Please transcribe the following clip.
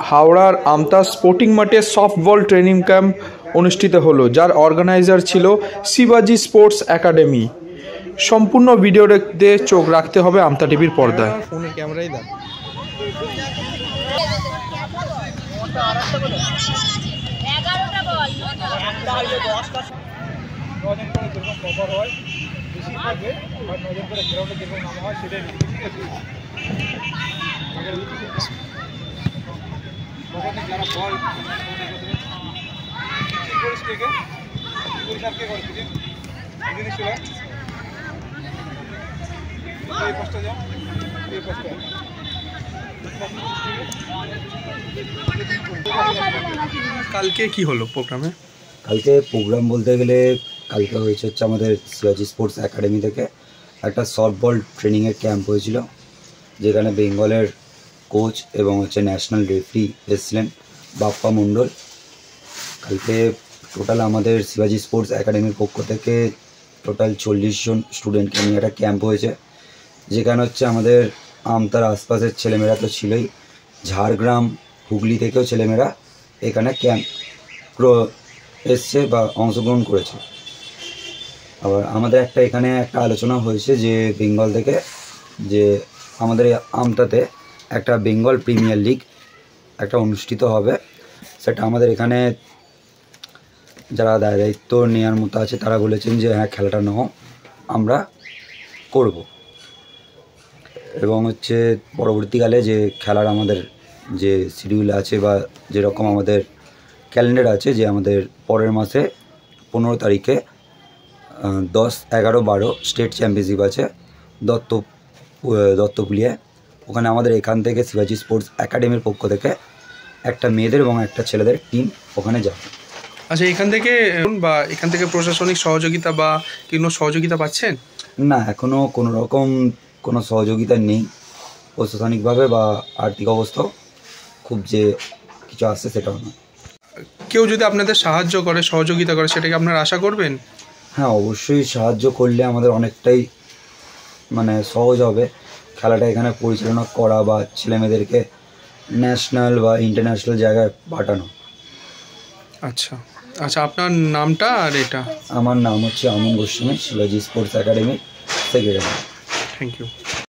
হাওড়ার আমতা স্পোর্টিং মাঠে softball training camp অনুষ্ঠিত হলো, যার অর্গানাইজার ছিল শিবাজি স্পোর্টস একাডেমি। সম্পূর্ণ ভিডিও দেখতে চোখ রাখতে হবে আমতা টিভির পর্দায়। ফোনের ক্যামেরাই দেন। যারা বল কালকে কি হলো প্রোগ্রামে? কালকে প্রোগ্রাম বলতে গেলে কালকে হয়েছে হচ্ছে আমাদের শিবাজি স্পোর্টস একাডেমি থেকে একটা সফটবল ট্রেনিংয়ের ক্যাম্প হয়েছিল, যেখানে বেঙ্গলের কোচ এবং হচ্ছে ন্যাশনাল রেফারি এসেছিলেন বাপ্পা মণ্ডল। কালকে টোটাল আমাদের শিবাজি স্পোর্টস একাডেমির পক্ষ থেকে টোটাল 40 জন স্টুডেন্টকে নিয়ে একটা ক্যাম্প হয়েছে, যেখানে হচ্ছে আমাদের আমতার আশপাশের ছেলেমেয়েরা তো ছিলই, ঝাড়গ্রাম হুগলি থেকেও ছেলেমেয়েরা এখানে ক্যাম্প এসছে বা অংশগ্রহণ করেছে। আবার আমাদের এখানে একটা আলোচনা হয়েছে যে বেঙ্গল থেকে যে আমাদের আমতাতে একটা বেঙ্গল প্রিমিয়ার লিগ একটা অনুষ্ঠিত হবে, সেটা আমাদের এখানে যারা দায়িত্ব নেওয়ার মতো আছে তারা বলেছেন যে হ্যাঁ, খেলাটা নাও আমরা করব। এবং হচ্ছে পরবর্তীকালে যে খেলার আমাদের যে শিডিউল আছে বা যেরকম আমাদের ক্যালেন্ডার আছে, যে আমাদের পরের মাসে 15 তারিখে 10, 11, 12 স্টেট চ্যাম্পিয়নশিপ আছে দত্তপুলিয়ায়। ওখানে আমাদের এখান থেকে শিবাজি স্পোর্টস একাডেমির পক্ষ থেকে একটা মেয়েদের এবং একটা ছেলেদের টিম ওখানে যাবে। আচ্ছা, এখান থেকে প্রশাসনিক সহযোগিতা বা কোনো সহযোগিতা পাচ্ছেন? না, এখনও কোনো রকম কোনো সহযোগিতা নেই প্রশাসনিকভাবে, বা আর্থিক অবস্থাও খুব যে কিছু আসছে সেটাও না। কেউ যদি আপনাদের সাহায্য করে, সহযোগিতা করে, সেটাকে আপনারা আশা করবেন? হ্যাঁ, অবশ্যই সাহায্য করলে আমাদের অনেকটাই সহজ হবে খেলাটা এখানে পরিচালনা করা বা ছেলেমেয়েদেরকে ন্যাশনাল বা ইন্টারন্যাশনাল জায়গায় পাঠানো। আচ্ছা আচ্ছা, আপনার নামটা আর এটা? আমার নাম হচ্ছে আমন গোস্বামী, শিবাজি sports academy secretary. Thank you.